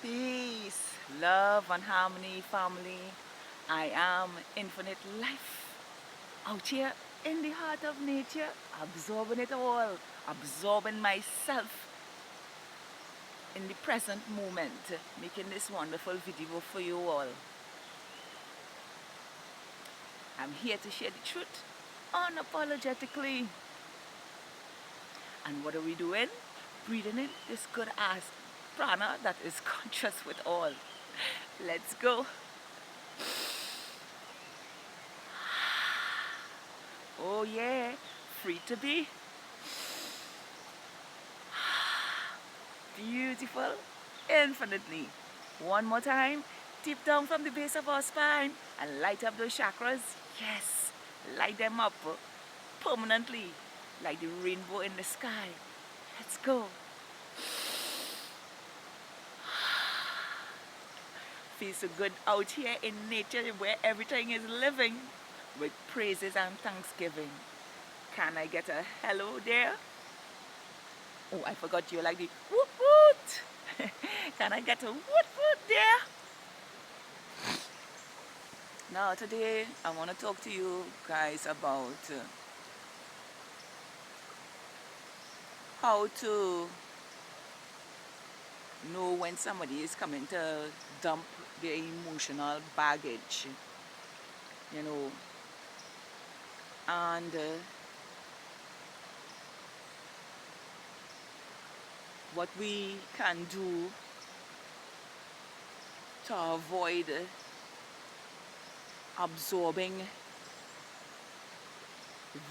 Peace, love and harmony, family. I am infinite life out here in the heart of nature, absorbing it all, absorbing myself in the present moment, making this wonderful video for you all. I'm here to share the truth unapologetically. And what are we doing? Breathing in this good ass prana that is conscious with all. Let's go. Oh yeah, free to be. Beautiful, infinitely. One more time, deep down from the base of our spine and light up those chakras. Yes, light them up permanently like the rainbow in the sky. Let's go. Feels so good out here in nature where everything is living with praises and thanksgiving. Can I get a hello there? Oh, I forgot you like the woot woot. Can I get a woot woot there? Now today I want to talk to you guys about how to know when somebody is coming to dump their emotional baggage, you know, and what we can do to avoid absorbing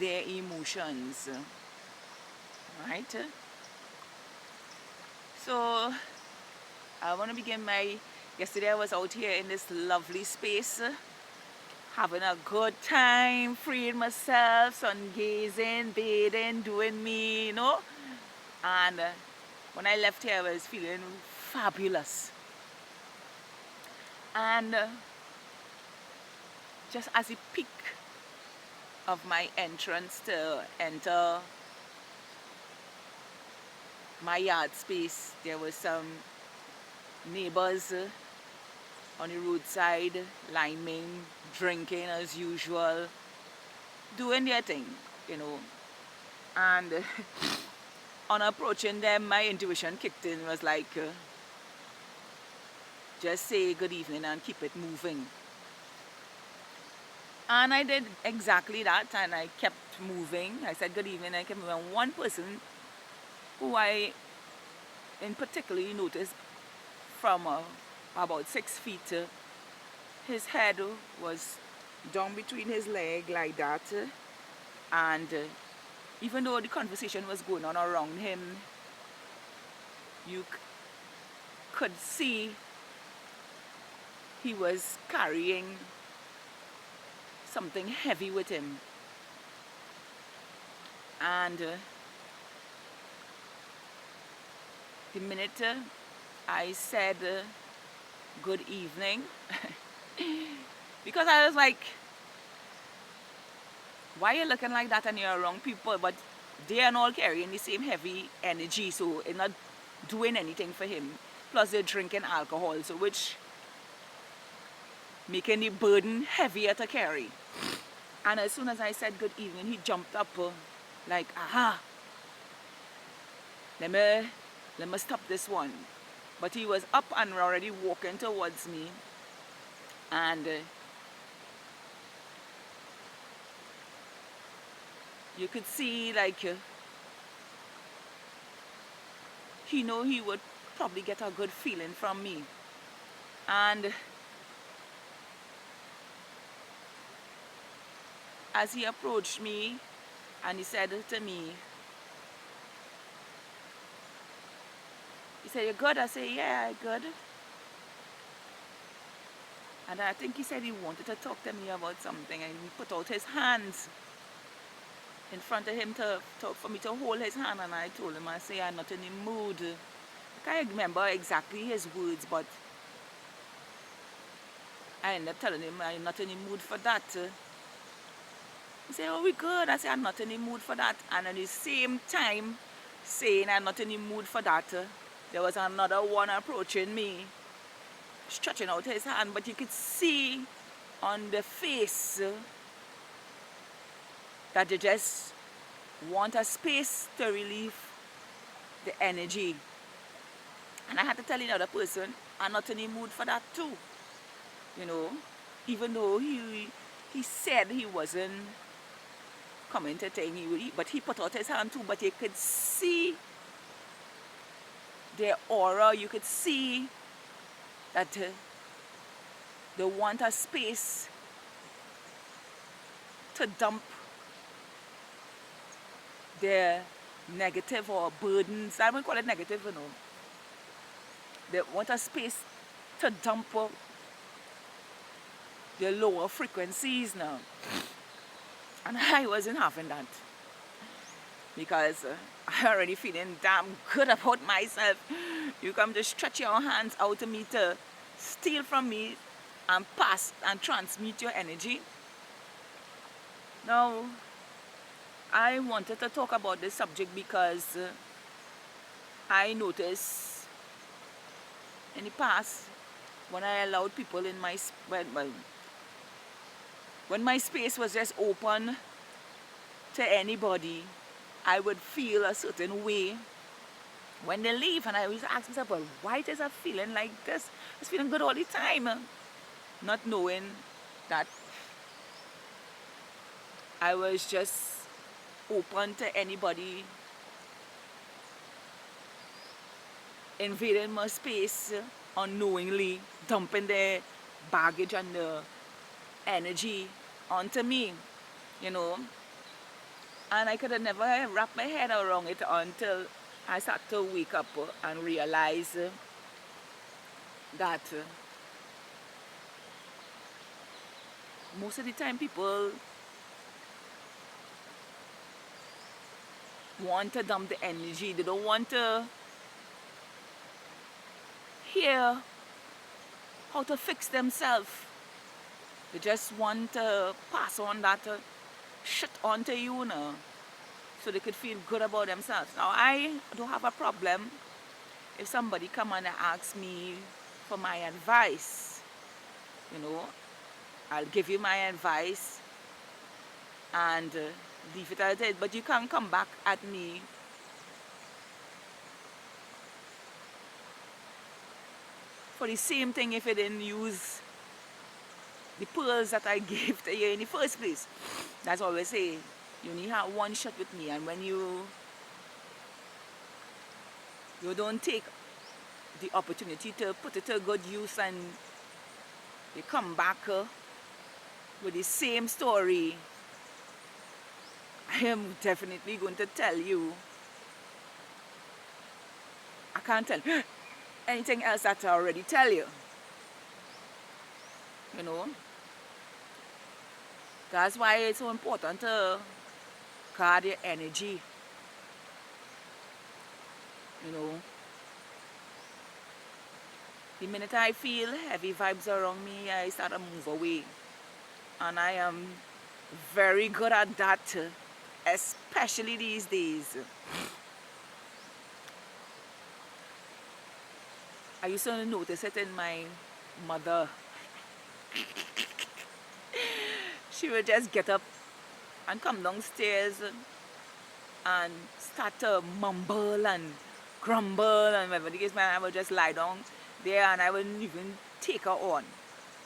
their emotions, right? So I want to begin yesterday I was out here in this lovely space, having a good time, freeing myself, sun gazing, bathing, doing me, you know. And when I left here, I was feeling fabulous. And just as the peak of my entrance to enter my yard space, there were some neighbors on the roadside, liming, drinking as usual, doing their thing, you know. And on approaching them, my intuition kicked in, was like, just say good evening and keep it moving. And I did exactly that, and I kept moving. I said good evening, and I kept moving. And one person who I in particularly noticed from about 6 feet, his head was down between his leg like that, and even though the conversation was going on around him, you could see he was carrying something heavy with him. And the minute I said good evening, because I was like, why are you looking like that and you're around people? But they are all carrying the same heavy energy, so it's not doing anything for him. Plus they're drinking alcohol, so which making the burden heavier to carry. And as soon as I said good evening, he jumped up like, aha, let me stop this one. But he was up and already walking towards me, and you could see like he knew he would probably get a good feeling from me. And as he approached me and he said to me, he said, "You good?" I said, "Yeah, I good." And I think he said he wanted to talk to me about something, and he put out his hands in front of him for me to hold his hand, and I told him, I say, "I'm not in the mood." I can't remember exactly his words, but I ended up telling him I'm not in the mood for that. He said, "Oh, we good." I said, "I'm not in the mood for that." And at the same time saying I'm not in the mood for that, there was another one approaching me, stretching out his hand, but you could see on the face that they just want a space to relieve the energy. And I had to tell the other person, I'm not in the mood for that too. You know, even though he said he wasn't coming to take me, but he put out his hand too, but you could see their aura, you could see that they want a space to dump their negative or burdens. I won't call it negative, you know. They want a space to dump their lower frequencies now. And I wasn't having that. Because I already feeling damn good about myself. You come to stretch your hands out to me to steal from me and pass and transmit your energy. Now, I wanted to talk about this subject because I noticed in the past when I allowed people in my when my space was just open to anybody, I would feel a certain way when they leave, and I always ask myself, well, why is I feeling like this? I was feeling good all the time, not knowing that I was just open to anybody invading my space unknowingly, dumping their baggage and the energy onto me, you know. And I could have never wrapped my head around it until I started to wake up and realize that most of the time people want to dump the energy. They don't want to hear how to fix themselves. They just want to pass on that shit onto you now, so they could feel good about themselves. Now, I don't have a problem if somebody come and ask me for my advice. You know, I'll give you my advice and leave it at it. But you can't come back at me for the same thing if you didn't use the pearls that I gave to you in the first place. That's what we say. You only have one shot with me, and when you don't take the opportunity to put it to good use and you come back with the same story, I am definitely going to tell you. I can't tell anything else that I already tell you. You know, that's why it's so important to guard your energy. You know, the minute I feel heavy vibes around me, I start to move away. And I am very good at that, especially these days. I used to notice it in my mother. She would just get up and come downstairs and start to mumble and grumble, and whatever the case, man, I would just lie down there and I wouldn't even take her on.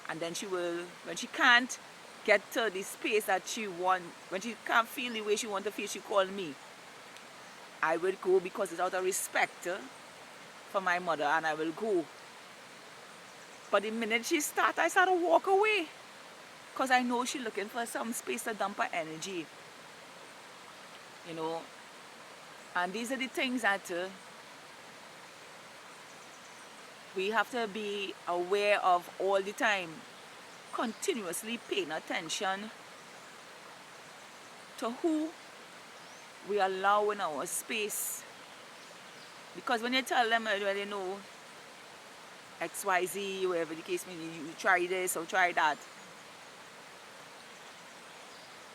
And then she will, when she can't get to the space that she wants, when she can't feel the way she wants to feel, she call me. I will go because it's out of respect for my mother, and I will go. But the minute she starts, I start to walk away. Because I know she's looking for some space to dump her energy. You know. And these are the things that we have to be aware of all the time. Continuously paying attention to who we allow in our space. Because when you tell them, well, you know, XYZ, whatever the case may be, you try this or try that,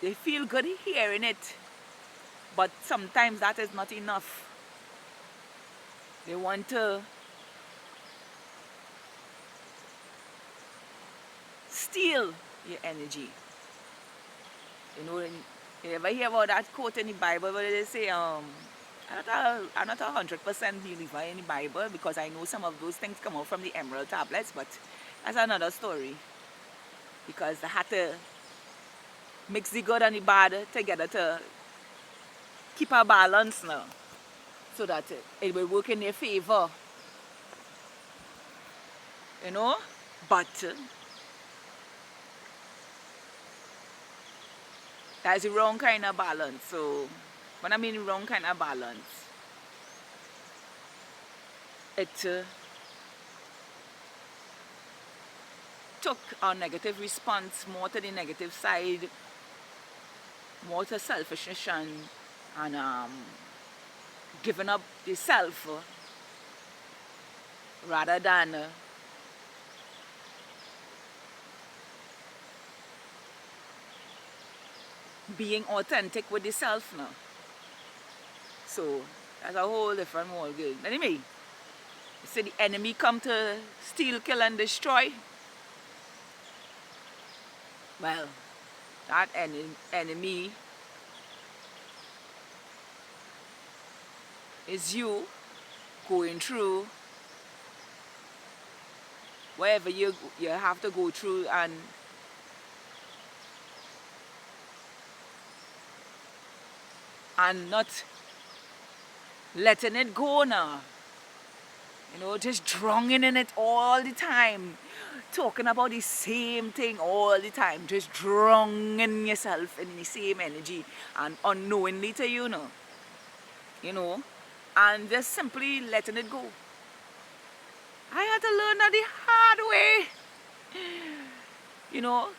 they feel good hearing it, but sometimes that is not enough. They want to steal your energy. You know, you ever hear about that quote in the Bible where they say, I'm not 100% believer in the Bible because I know some of those things come out from the emerald tablets, but that's another story. Because they had to mix the good and the bad together to keep a balance now, so that it will work in their favor. You know? But that's the wrong kind of balance. So when I mean wrong kind of balance, it took a negative response more to the negative side, more to selfishness and giving up the self rather than being authentic with the self now. So that's a whole different world game. Anyway, you see the enemy come to steal, kill and destroy. Well, that enemy is you going through wherever you have to go through, and not letting it go now. You know, just drowning in it all the time, talking about the same thing all the time, just drowning yourself in the same energy and unknowingly to you know, and just simply letting it go. I had to learn that the hard way, you know,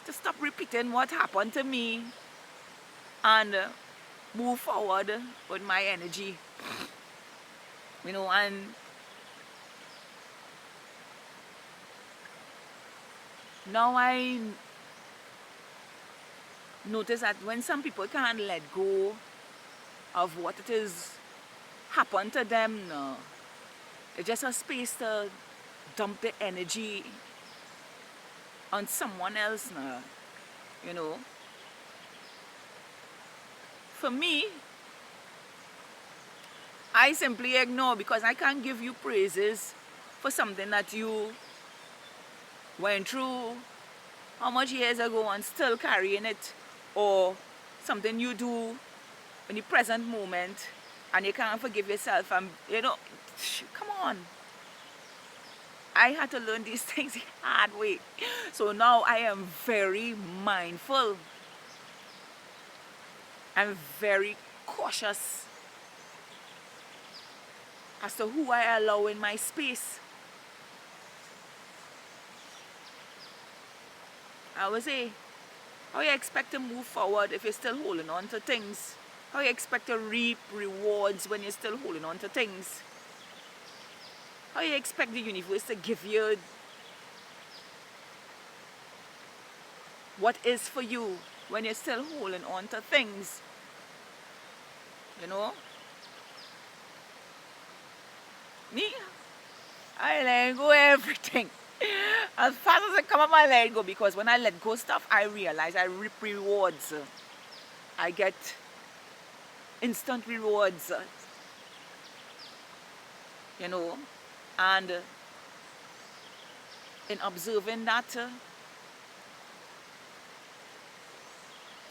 to stop repeating what happened to me and move forward with my energy. You know, and now I notice that when some people can't let go of what it is happened to them, no, it's just a space to dump the energy on someone else now, you know. For me, I simply ignore, because I can't give you praises for something that you went through how much years ago and still carrying it, or something you do in the present moment and you can't forgive yourself, and you know, come on. I had to learn these things the hard way. So now I am very mindful. I'm very cautious as to who I allow in my space. I would say, how you expect to move forward if you're still holding on to things? How you expect to reap rewards when you're still holding on to things? How you expect the universe to give you what is for you when you're still holding on to things? You know? Me, I let go everything. As fast as I come up, I let go, because when I let go stuff, I realize I reap rewards. I get instant rewards. You know? And in observing that,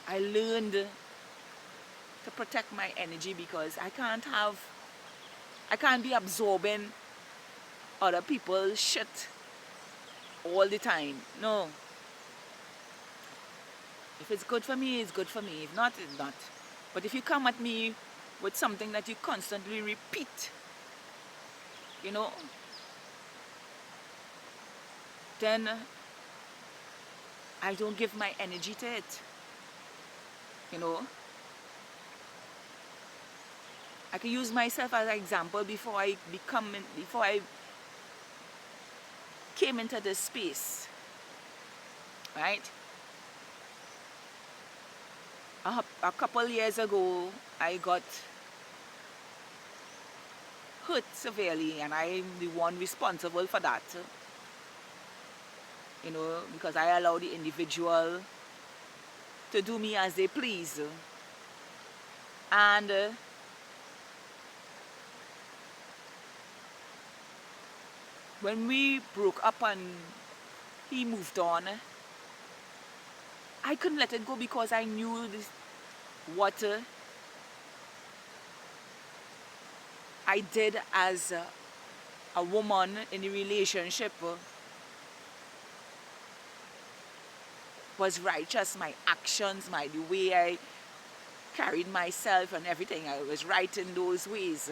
I learned to protect my energy, because I can't be absorbing other people's shit all the time. No. If it's good for me, it's good for me. If not, it's not. But if you come at me with something that you constantly repeat, you know, then I don't give my energy to it. You know, I can use myself as an example. Before I came into this space, right? A couple years ago, I got hurt severely, and I'm the one responsible for that. because I allow the individual to do me as they please. And when we broke up and he moved on, I couldn't let it go because I knew what I did as a woman in the relationship was righteous. My actions, the way I carried myself and everything, I was right in those ways.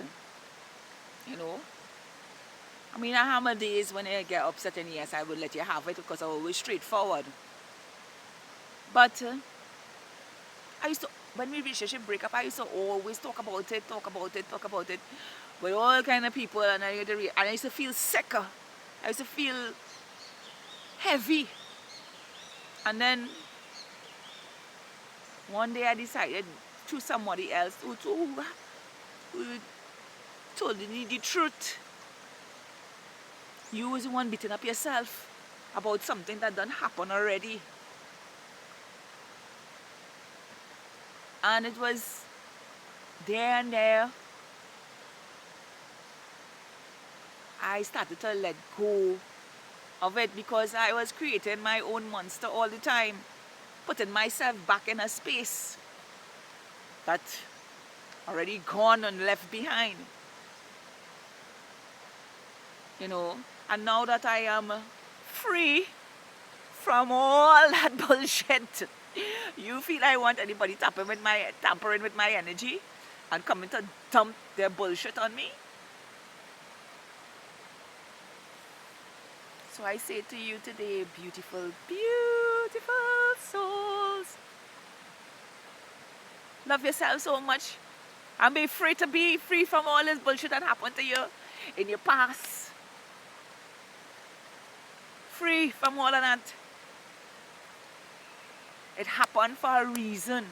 I mean, I have my days when I get upset, and yes, I would let you have it because I'm always straightforward. But I used to, when we relationship break up, I used to always talk about it with all kind of people, and I used to feel sicker. I used to feel heavy. And then one day I decided through somebody else who told me the truth. You was the one beating up yourself about something that done happen already. And it was there and there I started to let go of it because I was creating my own monster all the time, putting myself back in a space that already gone and left behind. And now that I am free from all that bullshit, you feel I want anybody tampering with my energy and coming to dump their bullshit on me? So I say to you today, beautiful, beautiful souls, love yourself so much and be free to be free from all this bullshit that happened to you in your past. Free from all of that. It happened for a reason.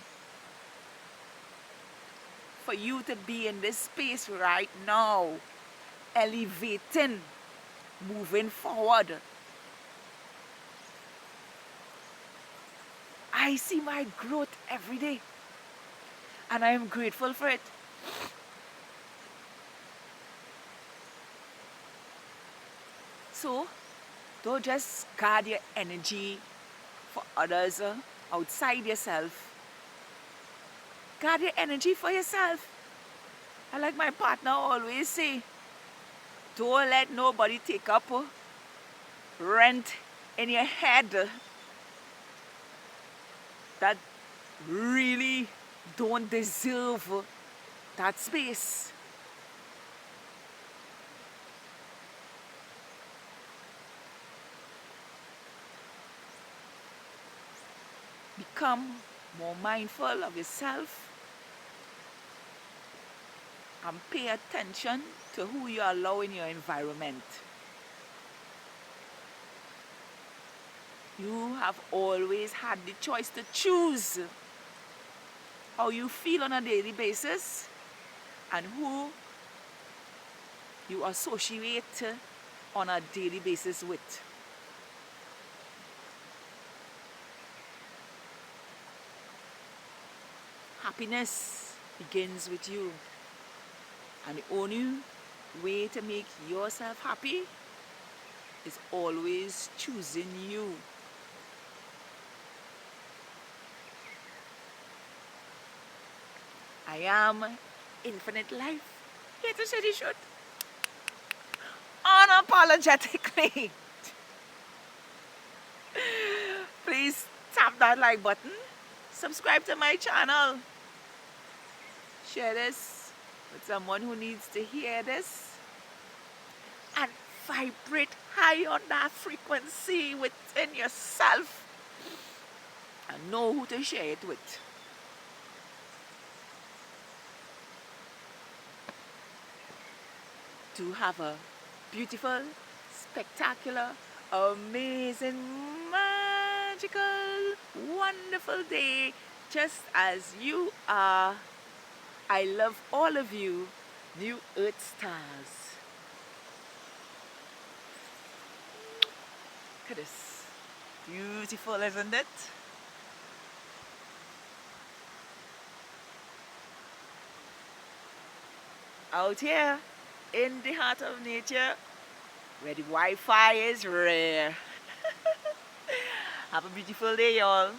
For you to be in this space right now, elevating, moving forward. I see my growth every day, and I am grateful for it. So, don't just guard your energy for others outside yourself. Guard your energy for yourself. And like my partner always say, don't let nobody take up rent in your head that really don't deserve that space. Become more mindful of yourself and pay attention to who you allow in your environment. You have always had the choice to choose how you feel on a daily basis and who you associate on a daily basis with. Happiness begins with you. And the only way to make yourself happy is always choosing you. I am Infinite Life, here to say the truth, unapologetically. Please tap that like button, subscribe to my channel, share this with someone who needs to hear this, and vibrate high on that frequency within yourself and know who to share it with. To have a beautiful, spectacular, amazing, magical, wonderful day just as you are. I love all of you, New Earth stars. Look at this. Beautiful, isn't it? Out here, in the heart of nature, where the Wi-Fi is rare. Have a beautiful day, y'all.